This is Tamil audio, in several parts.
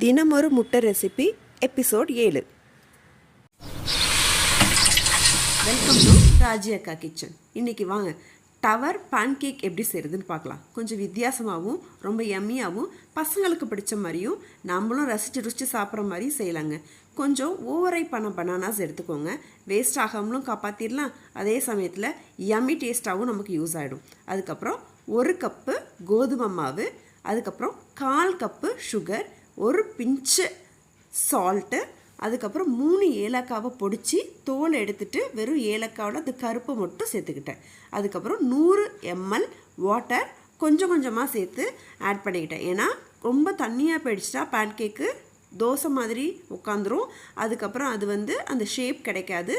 தினமொரு முட்டை recipe episode 7. Welcome to Raji அக்கா கிச்சன். இன்றைக்கி வாங்க டவர் பேன் கேக் எப்படி செய்கிறதுன்னு பார்க்கலாம். கொஞ்சம் வித்தியாசமாகவும் ரொம்ப யம்மியாகவும் பசங்களுக்கு பிடிச்ச மாதிரியும் நம்மளும் ரசித்து சாப்பிட்ற மாதிரியும் செய்யலாங்க. கொஞ்சம் ஓவரை பண்ண பனானாஸ் எடுத்துக்கோங்க. வேஸ்ட் ஆகாமலும் காப்பாற்றிடலாம், அதே சமயத்தில் யம்மி டேஸ்ட்டாகவும் நமக்கு யூஸ் ஆகிடும். அதுக்கப்புறம் 1 கப்பு கோதுமை மாவு, அதுக்கப்புறம் 1/4 கப்பு சுகர், ஒரு பிஞ்சு சால்ட்டு, அதுக்கப்புறம் 3 ஏலக்காவை பொடிச்சு தோலை எடுத்துகிட்டு வெறும் ஏலக்காவில் அந்த கருப்பை மட்டும் சேர்த்துக்கிட்டேன். அதுக்கப்புறம் 100 ml வாட்டர் கொஞ்சம் கொஞ்சமாக சேர்த்து ஆட் பண்ணிக்கிட்டேன். ஏன்னா ரொம்ப தண்ணியாக போயிடுச்சுட்டா பேன் கேக்கு தோசை மாதிரி உட்காந்துரும், அதுக்கப்புறம் அது அந்த ஷேப் கிடைக்காது.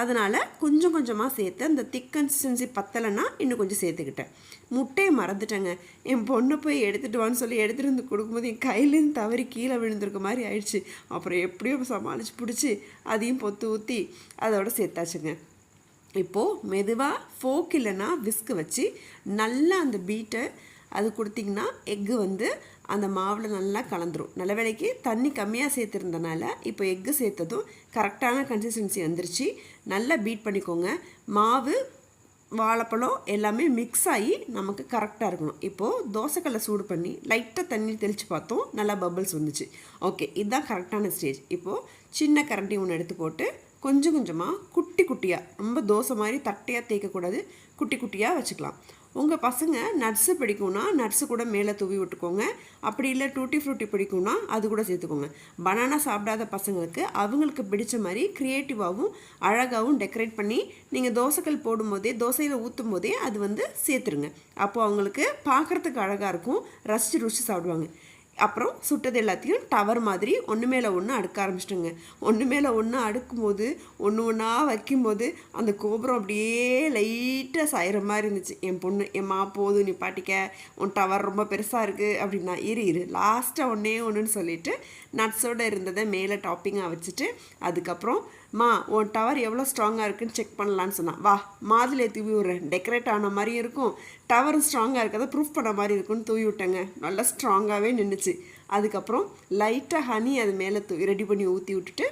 அதனால் கொஞ்சம் கொஞ்சமாக சேர்த்து அந்த திக் கன்சிஸ்டன்சி பத்தலைன்னா இன்னும் கொஞ்சம் சேர்த்துக்கிட்டேன். முட்டையை மறந்துட்டேங்க. என் பொண்ணை போய் எடுத்துகிட்டு வான்னு சொல்லி எடுத்துகிட்டு வந்து கொடுக்கும்போது என் கையிலேருந்து தவறி கீழே விழுந்திருக்க மாதிரி ஆயிடுச்சு. அப்புறம் எப்படியோ சமாளித்து பிடிச்சி அதையும் பொத்து ஊற்றி அதோட சேர்த்தாச்சுங்க. இப்போது மெதுவாக ஃபோக் இல்லைன்னா விஸ்கு வச்சு நல்லா அந்த பீட்டை அது கொடுத்திங்கன்னா எக்கு அந்த மாவில் நல்லா கலந்துரும். நல்ல வேளைக்கு தண்ணி கம்மியாக சேர்த்துருந்தனால இப்போ எக்கு சேர்த்ததும் கரெக்டான கன்சிஸ்டன்சி வந்துருச்சு. நல்லா பீட் பண்ணிக்கோங்க. மாவு வாழைப்பழம் எல்லாமே மிக்ஸ் ஆகி நமக்கு கரெக்டாக இருக்கணும். இப்போது தோசைக்கல்லை சூடு பண்ணி லைட்டாக தண்ணி தெளித்து பார்த்தோம், நல்லா பபிள்ஸ் வந்துச்சு. ஓகே, இதுதான் கரெக்டான ஸ்டேஜ். இப்போது சின்ன கரண்டி ஒன்று எடுத்து போட்டு கொஞ்சம் கொஞ்சமாக குட்டி குட்டியாக, ரொம்ப தோசை மாதிரி தட்டையாக தேய்க்கக்கூடாது, குட்டி குட்டியாக வச்சுக்கலாம். உங்கள் பசங்க நட்ஸு பிடிக்கும்னா நட்ஸு கூட மேலே தூவி விட்டுக்கோங்க. அப்படி இல்லை டூட்டி ஃப்ரூட்டி பிடிக்கும்னா அது கூட சேர்த்துக்கோங்க. பனானா சாப்பிடாத பசங்களுக்கு அவங்களுக்கு பிடிச்ச மாதிரி க்ரியேட்டிவாகவும் அழகாகவும் டெக்கரேட் பண்ணி நீங்கள் தோசைக்கல் போடும்போதே தோசையில் ஊற்றும் போதே அது சேர்த்துருங்க. அப்போது அவங்களுக்கு பார்க்குறதுக்கு அழகாக இருக்கும், ரசித்து சாப்பிடுவாங்க. அப்புறம் சுட்டது எல்லாத்தையும் டவர் மாதிரி ஒன்று மேலே ஒன்று அடுக்க ஆரம்பிச்சிட்டுங்க. ஒன்று மேலே ஒன்று அடுக்கும்போது ஒன்று ஒன்றா வைக்கும்போது அந்த கோபுரம் அப்படியே லைட்டாக சாயிற மாதிரி இருந்துச்சு. என் பொண்ணு, எம்மா போதும் நீ பாட்டிக்க, உன் டவர் ரொம்ப பெருசாக இருக்குது அப்படின்னா, இரு லாஸ்ட்டாக ஒன்றுன்னு சொல்லிவிட்டு நட்ஸோடு இருந்ததை மேலே டாப்பிங்காக வச்சுட்டு அதுக்கப்புறம் உன் டவர் எவ்வளோ ஸ்ட்ராங்காக இருக்குன்னு செக் பண்ணலான்னு சொன்னான். வா மாதுளை தூவி விட்றேன், டெக்கரேட் ஆன மாதிரியும் இருக்கும், டவரும் ஸ்ட்ராங்காக இருக்கிறத ப்ரூஃப் பண்ண மாதிரி இருக்குன்னு தூவி விட்டேங்க. நல்லா ஸ்ட்ராங்காகவே நின்றுச்சு. அதுக்கப்புறம் லைட்டாக ஹனி அது மேலே ரெடி பண்ணி ஊற்றி விட்டுட்டு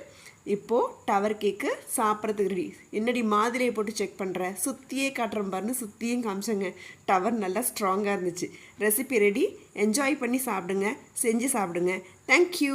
இப்போது டவர் கேக்கு சாப்பிட்றதுக்கு ரெடி. என்னடி மாதிரியை போட்டு செக் பண்ணுற, சுற்றியே காட்டுறேன் பாருன்னு சுற்றியும் காமிச்சேங்க. டவர் நல்லா ஸ்ட்ராங்காக இருந்துச்சு. ரெசிபி ரெடி, என்ஜாய் பண்ணி சாப்பிடுங்க, செஞ்சு சாப்பிடுங்க. தேங்க்யூ.